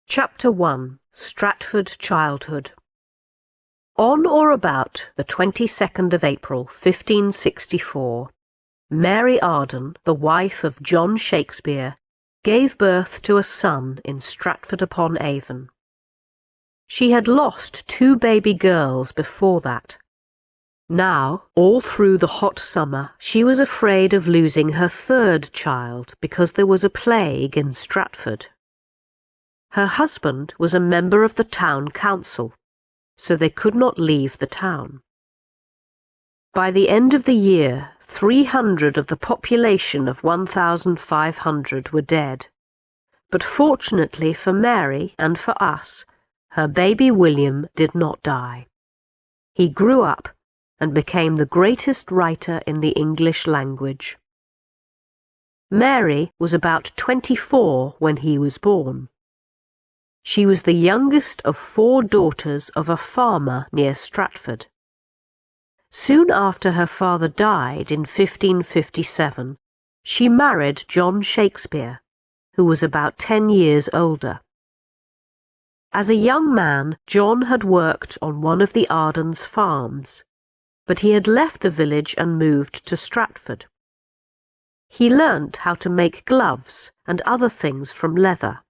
Chapter 1. Stratford Childhood. On or about the 22nd of April, 1564, Mary Arden, the wife of John Shakespeare, gave birth to a son in Stratford-upon-Avon. She had lost 2 baby girls before that. Now, all through the hot summer, she was afraid of losing her 3rd child because there was a plague in Stratford. Her husband was a member of the town council, so they could not leave the town. By the end of the year, 300 of the population of 1,500 were dead. But fortunately for Mary and for us, her baby William did not die. He grew up and became the greatest writer in the English language. Mary was about 24 when he was born. She was the youngest of 4 daughters of a farmer near Stratford. Soon after her father died in 1557, she married John Shakespeare, who was about 10 years older. As a young man, John had worked on one of the Ardens' farms, but he had left the village and moved to Stratford. He learnt how to make gloves and other things from leather,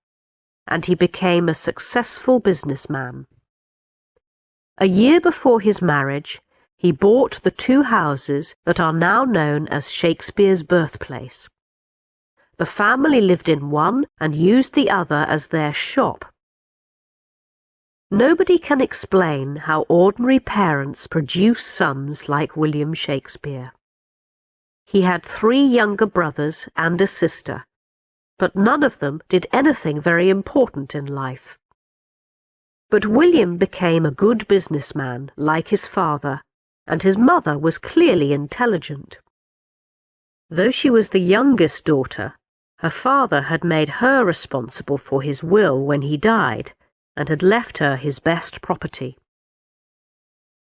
and he became a successful businessman. A year before his marriage, he bought the 2 houses that are now known as Shakespeare's birthplace. The family lived in one and used the other as their shop. Nobody can explain how ordinary parents produce sons like William Shakespeare. He had 3 younger brothers and a sister, but none of them did anything very important in life. But William became a good businessman, like his father, and his mother was clearly intelligent. Though she was the youngest daughter, her father had made her responsible for his will when he died, and had left her his best property.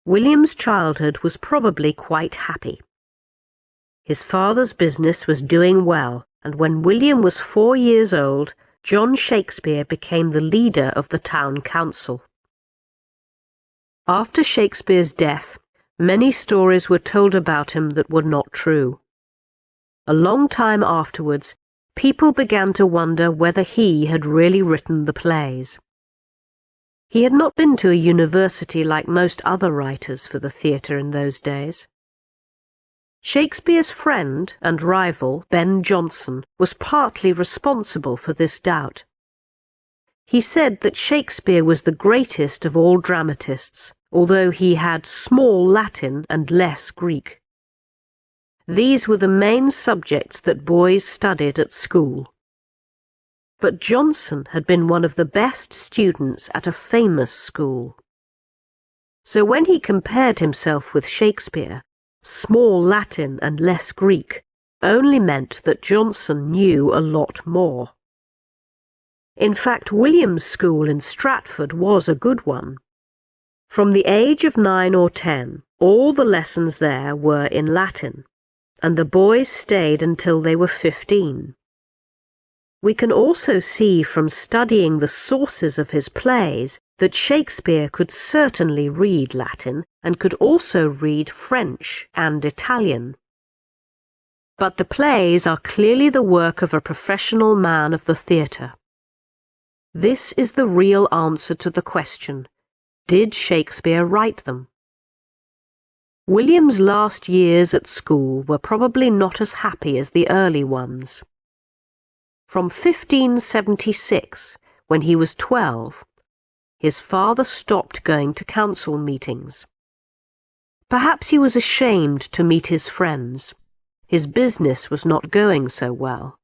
William's childhood was probably quite happy. His father's business was doing well, and when William was 4 years old, John Shakespeare became the leader of the town council. After Shakespeare's death, many stories were told about him that were not true. A long time afterwards, people began to wonder whether he had really written the plays. He had not been to a university like most other writers for the theatre in those days. Shakespeare's friend and rival, Ben Jonson, was partly responsible for this doubt. He said that Shakespeare was the greatest of all dramatists, although he had small Latin and less Greek. These were the main subjects that boys studied at school. But Jonson had been one of the best students at a famous school. So when he compared himself with Shakespeare, small Latin and less Greek only meant that Jonson knew a lot more. In fact, William's school in Stratford was a good one. From the age of 9 or 10, all the lessons there were in Latin, and the boys stayed until they were 15. We can also see from studying the sources of his plays that Shakespeare could certainly read Latin and could also read French and Italian. But the plays are clearly the work of a professional man of the theatre. This is the real answer to the question, did Shakespeare write them? William's last years at school were probably not as happy as the early ones. From 1576, when he was 12, his father stopped going to council meetings. Perhaps he was ashamed to meet his friends. His business was not going so well.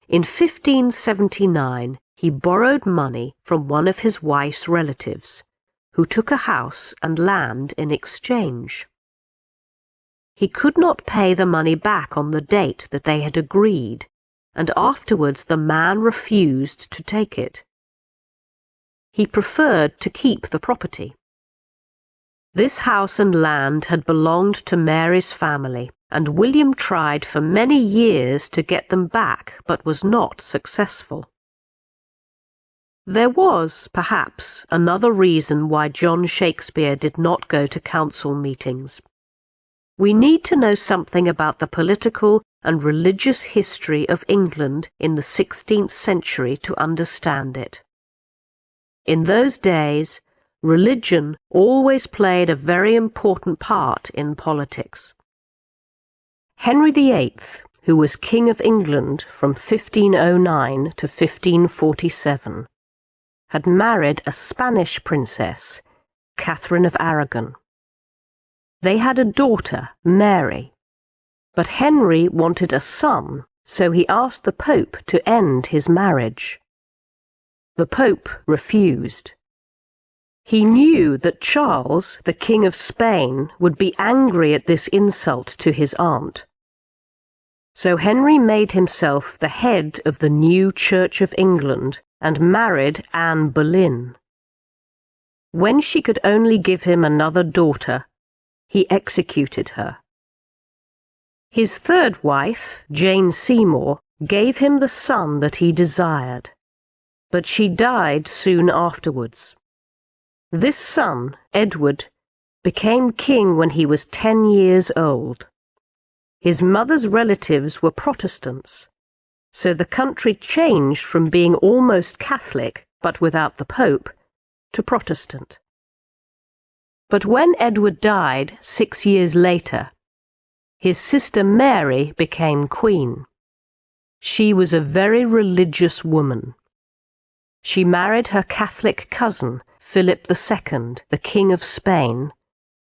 In 1579, he borrowed money from one of his wife's relatives, who took a house and land in exchange. He could not pay the money back on the date that they had agreed, and afterwards the man refused to take it. He preferred to keep the property. This house and land had belonged to Mary's family, and William tried for many years to get them back, but was not successful. There was, perhaps, another reason why John Shakespeare did not go to council meetings. We need to know something about the political and religious history of England in the 16th century to understand it. In those days, religion always played a very important part in politics. Henry VIII, who was King of England from 1509 to 1547, had married a Spanish princess, Catherine of Aragon. They had a daughter, Mary, but Henry wanted a son, so he asked the Pope to end his marriage. The Pope refused. He knew that Charles, the King of Spain, would be angry at this insult to his aunt. So Henry made himself the head of the new Church of England and married Anne Boleyn. When she could only give him another daughter, he executed her. His third wife, Jane Seymour, gave him the son that he desired, but she died soon afterwards. This son, Edward, became king when he was 10 years old. His mother's relatives were Protestants, so the country changed from being almost Catholic, but without the Pope, to Protestant. But when Edward died 6 years later, his sister Mary became queen. She was a very religious woman. She married her Catholic cousin, Philip II, the King of Spain,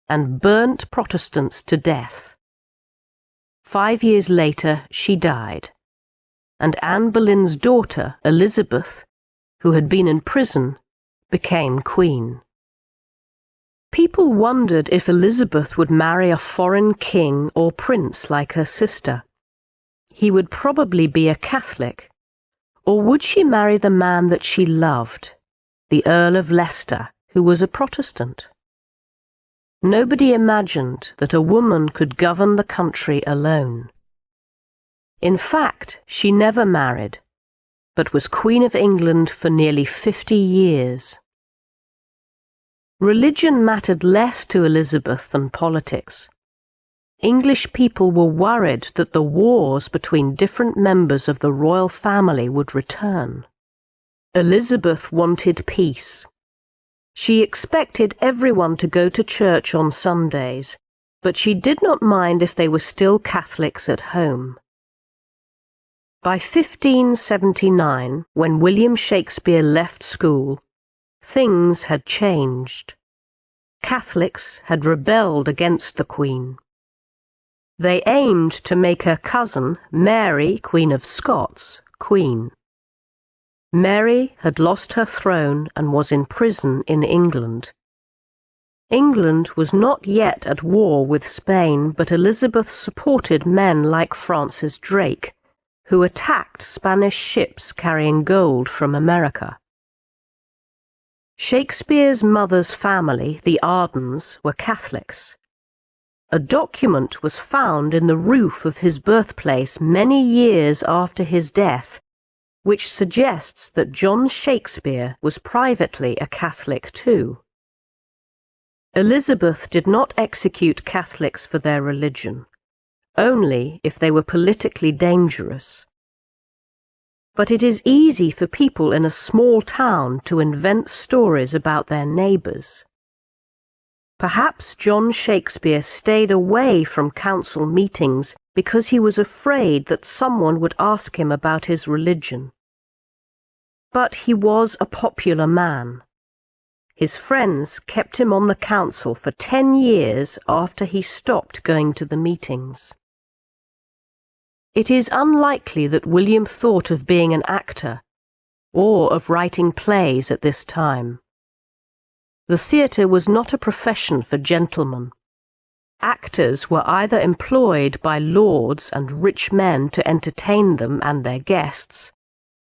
and burnt Protestants to death. 5 years later she died, and Anne Boleyn's daughter, Elizabeth, who had been in prison, became queen. People wondered if Elizabeth would marry a foreign king or prince like her sister. He would probably be a Catholic. Or would she marry the man that she loved, the Earl of Leicester, who was a Protestant? Nobody imagined that a woman could govern the country alone. In fact, she never married, but was Queen of England for nearly 50 years. Religion mattered less to Elizabeth than politics. English people were worried that the wars between different members of the royal family would return. Elizabeth wanted peace. She expected everyone to go to church on Sundays, but she did not mind if they were still Catholics at home. By 1579, when William Shakespeare left school, things had changed. Catholics had rebelled against the Queen. They aimed to make her cousin, Mary, Queen of Scots, queen. Mary had lost her throne and was in prison in England. England was not yet at war with Spain, but Elizabeth supported men like Francis Drake, who attacked Spanish ships carrying gold from America. Shakespeare's mother's family, the Ardens, were Catholics. A document was found in the roof of his birthplace many years after his death, which suggests that John Shakespeare was privately a Catholic too. Elizabeth did not execute Catholics for their religion, only if they were politically dangerous. But it is easy for people in a small town to invent stories about their neighbours. Perhaps John Shakespeare stayed away from council meetings because he was afraid that someone would ask him about his religion. But he was a popular man. His friends kept him on the council for 10 years after he stopped going to the meetings. It is unlikely that William thought of being an actor or of writing plays at this time. The theatre was not a profession for gentlemen. Actors were either employed by lords and rich men to entertain them and their guests,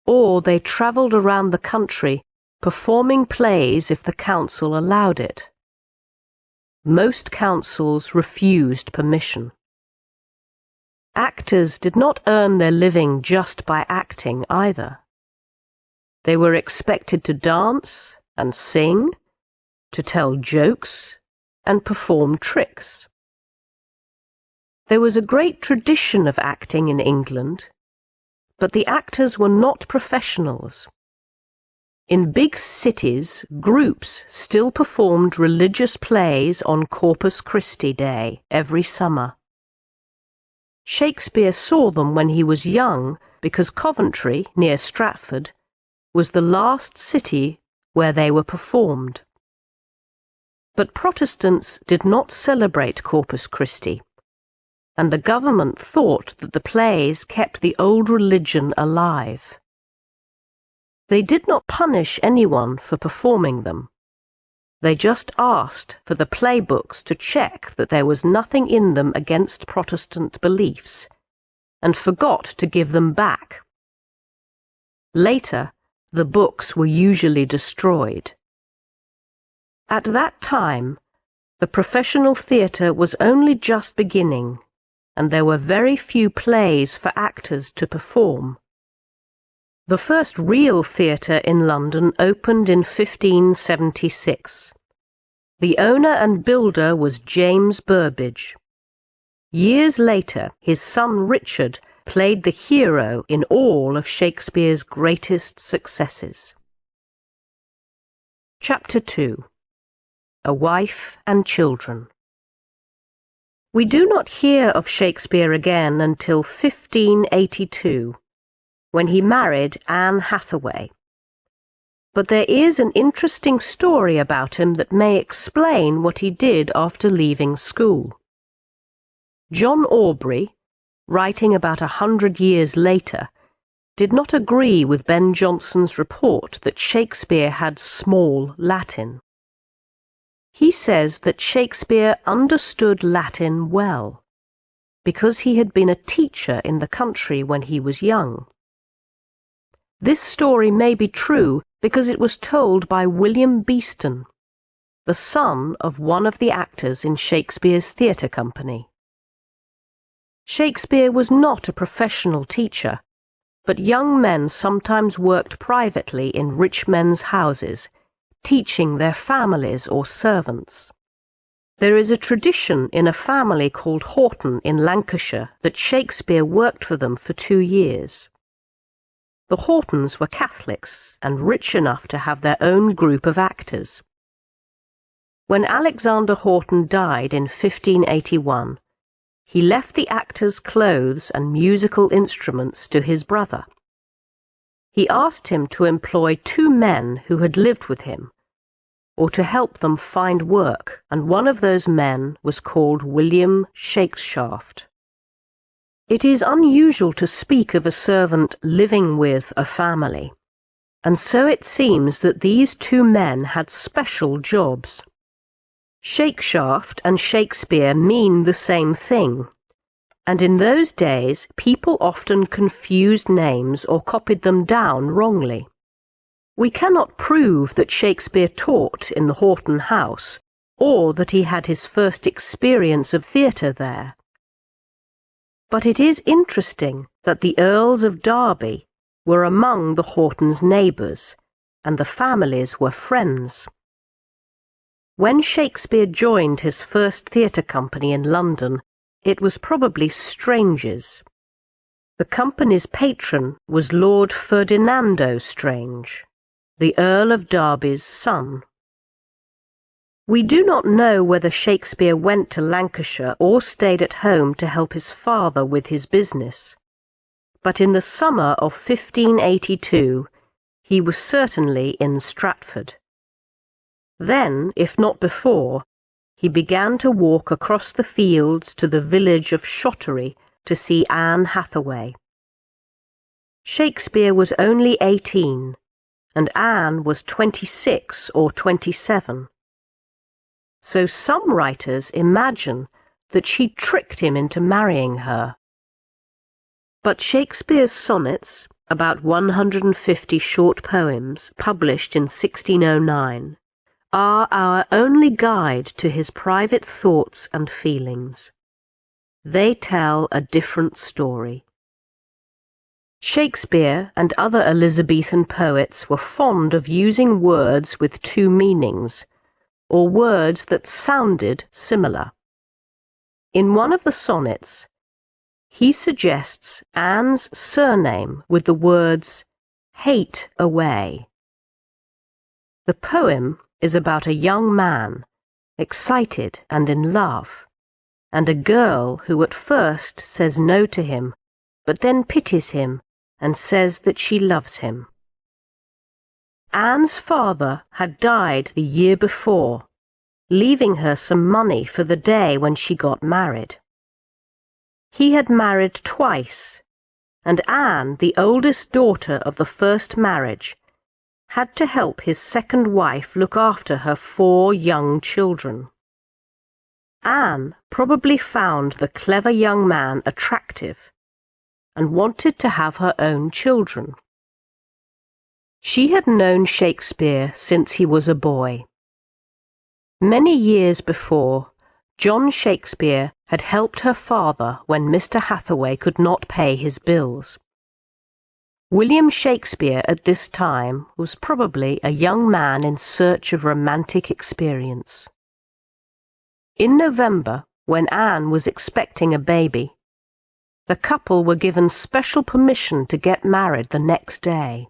or they travelled around the country performing plays if the council allowed it. Most councils refused permission. Actors did not earn their living just by acting either. They were expected to dance and sing, to tell jokes and perform tricks. There was a great tradition of acting in England, but the actors were not professionals. In big cities, groups still performed religious plays on Corpus Christi Day every summer. Shakespeare saw them when he was young because Coventry, near Stratford, was the last city where they were performed. But Protestants did not celebrate Corpus Christi, and the government thought that the plays kept the old religion alive. They did not punish anyone for performing them. They just asked for the playbooks to check that there was nothing in them against Protestant beliefs, and forgot to give them back. Later, the books were usually destroyed. At that time, the professional theatre was only just beginning, and there were very few plays for actors to perform. The first real theatre in London opened in 1576. The owner and builder was James Burbage. Years later, his son Richard played the hero in all of Shakespeare's greatest successes. Chapter 2. A Wife and Children. We do not hear of Shakespeare again until 1582, when he married Anne Hathaway. But there is an interesting story about him that may explain what he did after leaving school. John Aubrey, writing about 100 years later, did not agree with Ben Jonson's report that Shakespeare had small Latin. He says that Shakespeare understood Latin well, because he had been a teacher in the country when he was young. This story may be true because it was told by William Beeston, the son of one of the actors in Shakespeare's theatre company. Shakespeare was not a professional teacher, but young men sometimes worked privately in rich men's houses, teaching their families or servants. There is a tradition in a family called Horton in Lancashire that Shakespeare worked for them for 2 years. The Hortons were Catholics and rich enough to have their own group of actors. When Alexander Horton died in 1581, he left the actors' clothes and musical instruments to his brother. He asked him to employ 2 men who had lived with him, or to help them find work, and one of those men was called William Shakeshaft. It is unusual to speak of a servant living with a family, and so it seems that these 2 men had special jobs. Shakeshaft and Shakespeare mean the same thing, and in those days people often confused names or copied them down wrongly. We cannot prove that Shakespeare taught in the Horton house, or that he had his first experience of theatre there. But it is interesting that the Earls of Derby were among the Hortons' neighbours, and the families were friends. When Shakespeare joined his first theatre company in London, it was probably strangers. The company's patron was Lord Ferdinando Strange, the Earl of Derby's son. We do not know whether Shakespeare went to Lancashire or stayed at home to help his father with his business, but in the summer of 1582 he was certainly in Stratford. Then, if not before, he began to walk across the fields to the village of Shottery to see Anne Hathaway. Shakespeare was only 18, and Anne was 26 or 27. So some writers imagine that she tricked him into marrying her. But Shakespeare's sonnets, about 150 short poems published in 1609, are our only guide to his private thoughts and feelings. They tell a different story. Shakespeare and other Elizabethan poets were fond of using words with two meanings, or words that sounded similar. In one of the sonnets, he suggests Anne's surname with the words "hate away." The poem is about a young man, excited and in love, and a girl who at first says no to him, but then pities him and says that she loves him. Anne's father had died the year before, leaving her some money for the day when she got married. He had married twice, and Anne, the oldest daughter of the first marriage, had to help his second wife look after her 4 young children. Anne probably found the clever young man attractive and wanted to have her own children. She had known Shakespeare since he was a boy. Many years before, John Shakespeare had helped her father when Mr. Hathaway could not pay his bills. William Shakespeare at this time was probably a young man in search of romantic experience. In November, when Anne was expecting a baby, the couple were given special permission to get married the next day.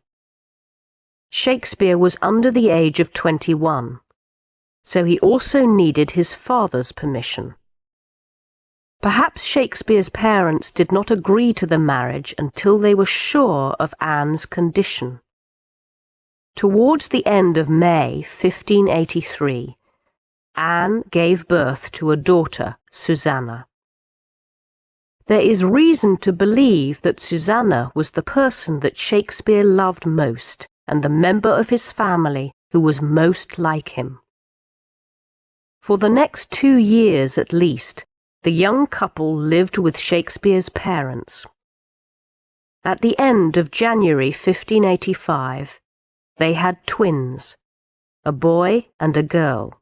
Shakespeare was under the age of 21, so he also needed his father's permission. Perhaps Shakespeare's parents did not agree to the marriage until they were sure of Anne's condition. Towards the end of May 1583, Anne gave birth to a daughter, Susanna. There is reason to believe that Susanna was the person that Shakespeare loved most and the member of his family who was most like him. For the next 2 years at least, the young couple lived with Shakespeare's parents. At the end of January 1585, they had twins, a boy and a girl.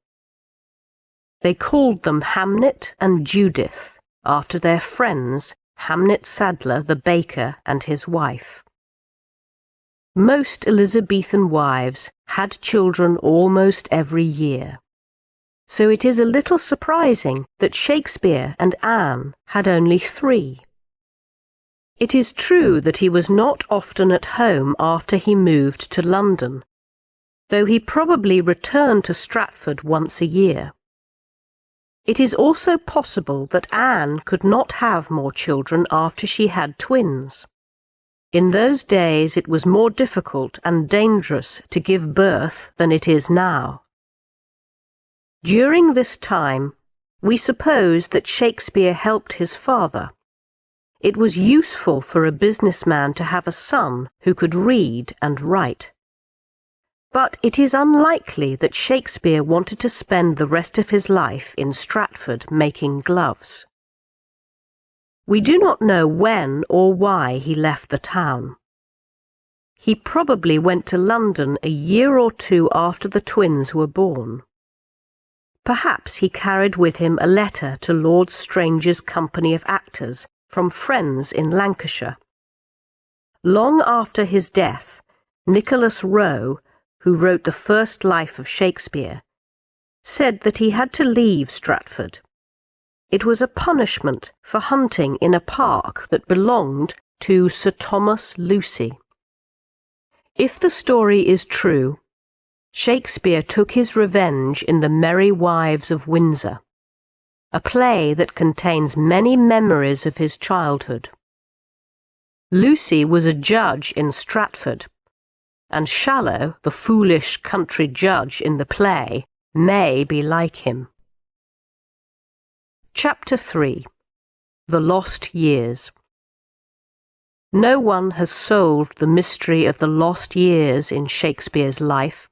They called them Hamnet and Judith, after their friends, Hamnet Sadler the baker and his wife. Most Elizabethan wives had children almost every year, so it is a little surprising that Shakespeare and Anne had only 3. It is true that he was not often at home after he moved to London, though he probably returned to Stratford once a year. It is also possible that Anne could not have more children after she had twins. In those days it was more difficult and dangerous to give birth than it is now. During this time, we suppose that Shakespeare helped his father. It was useful for a businessman to have a son who could read and write. But it is unlikely that Shakespeare wanted to spend the rest of his life in Stratford making gloves. We do not know when or why he left the town. He probably went to London a year or 2 after the twins were born. Perhaps he carried with him a letter to Lord Strange's company of actors from friends in Lancashire. Long after his death, Nicholas Rowe, who wrote the first life of Shakespeare, said that he had to leave Stratford. It was a punishment for hunting in a park that belonged to Sir Thomas Lucy. If the story is true, Shakespeare took his revenge in The Merry Wives of Windsor, a play that contains many memories of his childhood. Lucy was a judge in Stratford, and Shallow, the foolish country judge in the play, may be like him. Chapter 3. The Lost Years. No one has solved the mystery of the lost years in Shakespeare's life,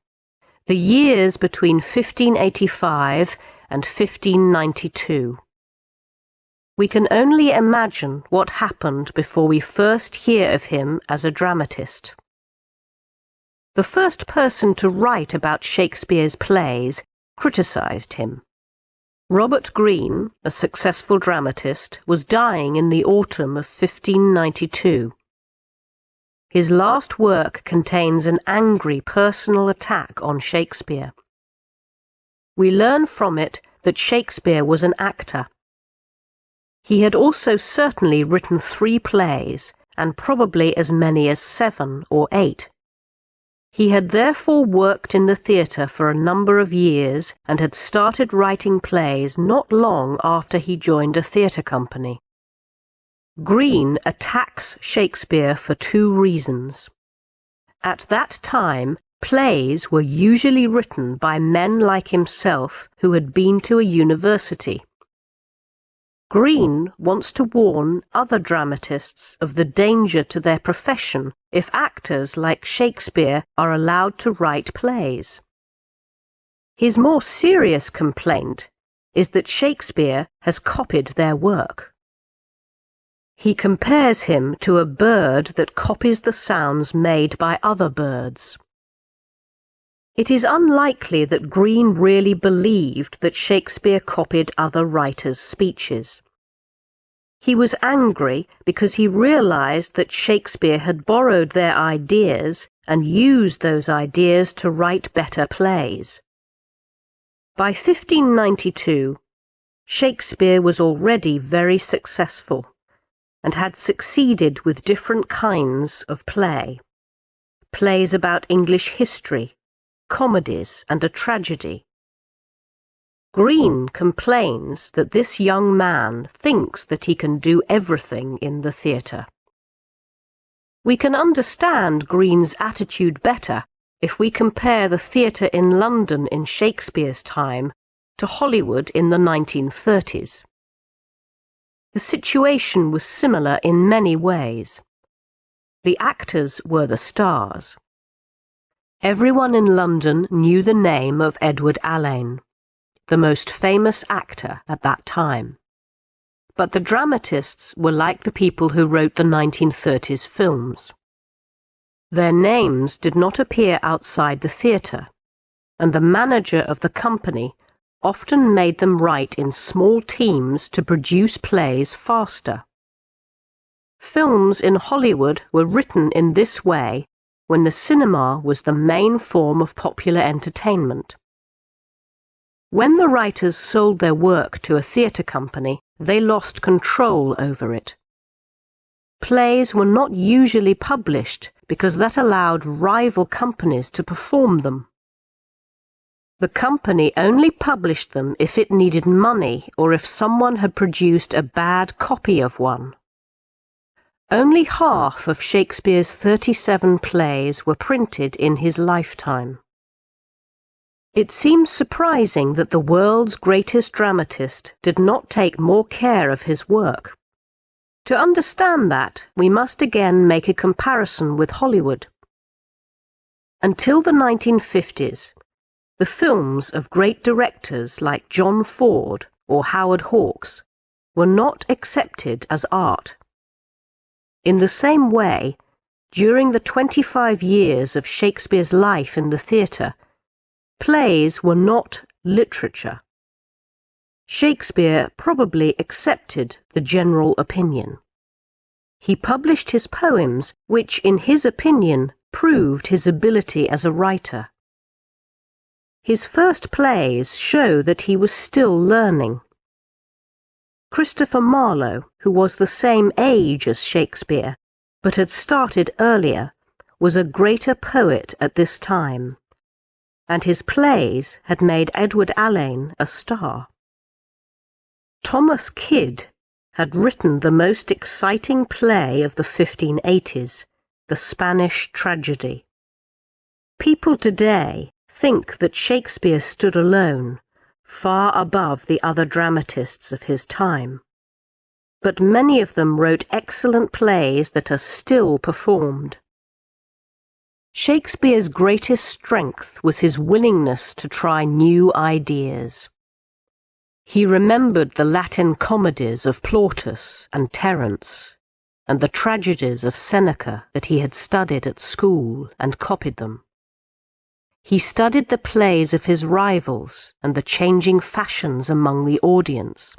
the years between 1585 and 1592. We can only imagine what happened before we first hear of him as a dramatist. The first person to write about Shakespeare's plays criticised him. Robert Greene, a successful dramatist, was dying in the autumn of 1592. His last work contains an angry personal attack on Shakespeare. We learn from it that Shakespeare was an actor. He had also certainly written 3 plays, and probably as many as 7 or 8. He had therefore worked in the theatre for a number of years and had started writing plays not long after he joined a theatre company. Green attacks Shakespeare for 2 reasons. At that time, plays were usually written by men like himself who had been to a university. Green wants to warn other dramatists of the danger to their profession if actors like Shakespeare are allowed to write plays. His more serious complaint is that Shakespeare has copied their work. He compares him to a bird that copies the sounds made by other birds. It is unlikely that Green really believed that Shakespeare copied other writers' speeches. He was angry because he realized that Shakespeare had borrowed their ideas and used those ideas to write better plays. By 1592, Shakespeare was already very successful and had succeeded with different kinds of play. Plays about English history, comedies, and a tragedy. Green complains that this young man thinks that he can do everything in the theatre. We can understand Green's attitude better if we compare the theatre in London in Shakespeare's time to Hollywood in the 1930s. The situation was similar in many ways. The actors were the stars. Everyone in London knew the name of Edward Alleyn, the most famous actor at that time. But the dramatists were like the people who wrote the 1930s films. Their names did not appear outside the theatre, and the manager of the company often made them write in small teams to produce plays faster. Films in Hollywood were written in this way when the cinema was the main form of popular entertainment. When the writers sold their work to a theatre company, they lost control over it. Plays were not usually published because that allowed rival companies to perform them. The company only published them if it needed money or if someone had produced a bad copy of one. Only half of Shakespeare's 37 plays were printed in his lifetime. It seems surprising that the world's greatest dramatist did not take more care of his work. To understand that, we must again make a comparison with Hollywood. Until the 1950s, the films of great directors like John Ford or Howard Hawks were not accepted as art. In the same way, during the 25 years of Shakespeare's life in the theatre, plays were not literature. Shakespeare probably accepted the general opinion. He published his poems, which, in his opinion, proved his ability as a writer. His first plays show that he was still learning. Christopher Marlowe, who was the same age as Shakespeare, but had started earlier, was a greater poet at this time, and his plays had made Edward Alleyn a star. Thomas Kyd had written the most exciting play of the 1580s, The Spanish Tragedy. People today think that Shakespeare stood alone, far above the other dramatists of his time. But many of them wrote excellent plays that are still performed. Shakespeare's greatest strength was his willingness to try new ideas. He remembered the Latin comedies of Plautus and Terence, and the tragedies of Seneca that he had studied at school and copied them. He studied the plays of his rivals and the changing fashions among the audience.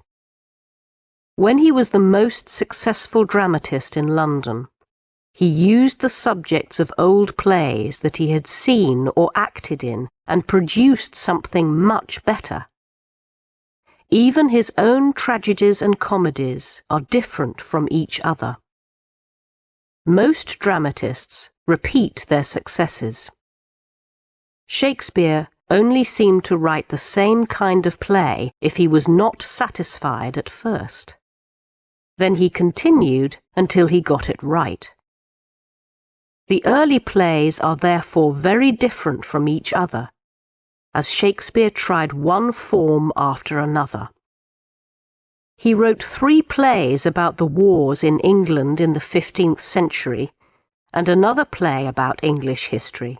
When he was the most successful dramatist in London, He used the subjects of old plays that he had seen or acted in and produced something much better. Even his own tragedies and comedies are different from each other. Most dramatists repeat their successes. Shakespeare only seemed to write the same kind of play if he was not satisfied at first. Then he continued until he got it right. The early plays are therefore very different from each other, as Shakespeare tried one form after another. He wrote 3 plays about the wars in England in the 15th century, and another play about English history.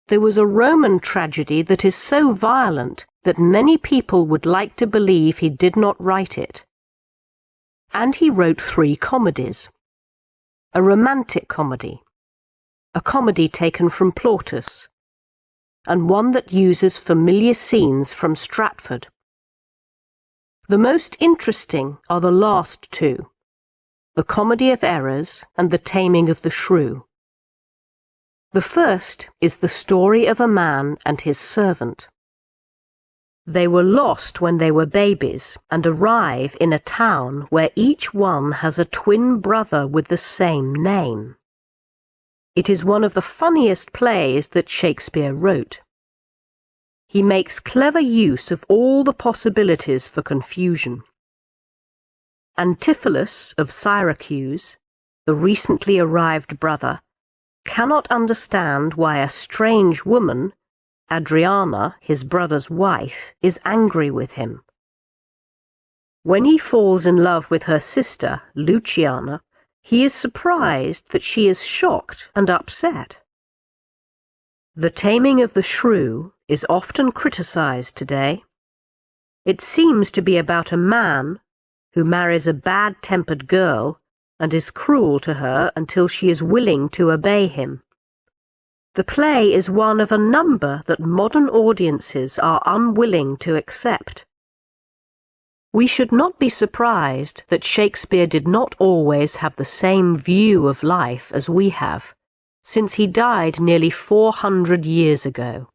There was a Roman tragedy that is so violent that many people would like to believe he did not write it. And he wrote 3 comedies. A romantic comedy, a comedy taken from Plautus, and one that uses familiar scenes from Stratford. The most interesting are the last 2, the Comedy of Errors and the Taming of the Shrew. The first is the story of a man and his servant. They were lost when they were babies and arrive in a town where each one has a twin brother with the same name. It is one of the funniest plays that Shakespeare wrote. He makes clever use of all the possibilities for confusion. Antipholus of Syracuse, the recently arrived brother, cannot understand why a strange woman, Adriana, his brother's wife, is angry with him. When he falls in love with her sister, Luciana, he is surprised that she is shocked and upset. The Taming of the Shrew is often criticized today. It seems to be about a man who marries a bad-tempered girl and is cruel to her until she is willing to obey him. The play is one of a number that modern audiences are unwilling to accept. We should not be surprised that Shakespeare did not always have the same view of life as we have, since he died nearly 400 years ago.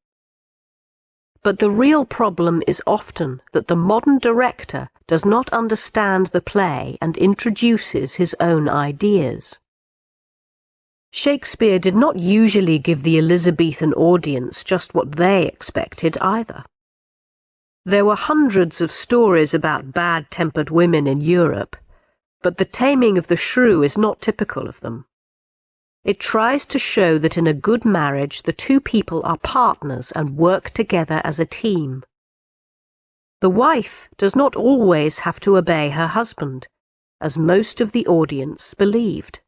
But the real problem is often that the modern director does not understand the play and introduces his own ideas. Shakespeare did not usually give the Elizabethan audience just what they expected either. There were hundreds of stories about bad-tempered women in Europe, but The Taming of the Shrew is not typical of them. It tries to show that in a good marriage the 2 people are partners and work together as a team. The wife does not always have to obey her husband, as most of the audience believed.